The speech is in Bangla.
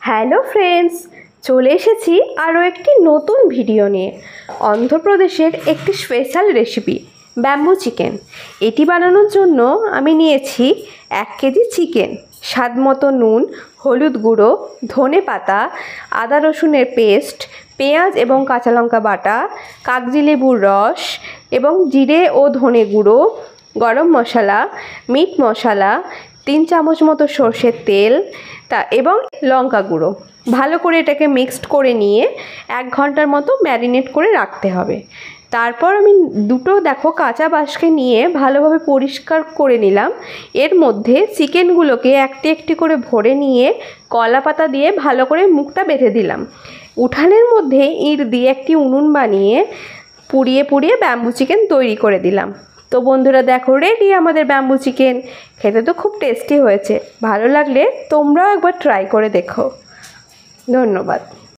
হ্যালো ফ্রেন্ডস, চলে এসেছি আরও একটি নতুন ভিডিও নিয়ে। অন্ধ্রপ্রদেশের একটি স্পেশাল রেসিপি ব্যাম্বু চিকেন। এটি বানানোর জন্য আমি নিয়েছি 1 কেজি চিকেন, স্বাদ মতো নুন, হলুদ গুঁড়ো, ধনে পাতা, আদা রসুনের পেস্ট, পেঁয়াজ এবং কাঁচা লঙ্কা বাটা, কাগজি লেবুর রস এবং জিরে ও ধনে গুঁড়ো, গরম মশলা, মিট মশলা, 3 চামচ মতো সর্ষের তেল এবং লঙ্কা গুঁড়ো। ভালো করে এটাকে মিক্সড করে নিয়ে 1 ঘন্টার মতো ম্যারিনেট করে রাখতে হবে। তারপর আমি দুটো কাঁচা বাঁশকে নিয়ে ভালোভাবে পরিষ্কার করে নিলাম। এর মধ্যে চিকেনগুলোকে একটি একটি করে ভরে নিয়ে কলা পাতা দিয়ে ভালো করে মুখটা বেঁধে দিলাম। উঠানের মধ্যে ইট দিয়ে একটি উনুন বানিয়ে পুড়িয়ে পুড়িয়ে ব্যাম্বু চিকেন তৈরি করে দিলাম। তো বন্ধুরা দেখো, রেডি আমাদের ব্যাম্বু চিকেন। খেতে তো খুব টেস্টি হয়েছে। ভালো লাগলে তোমরাও একবার ট্রাই করে দেখো। ধন্যবাদ।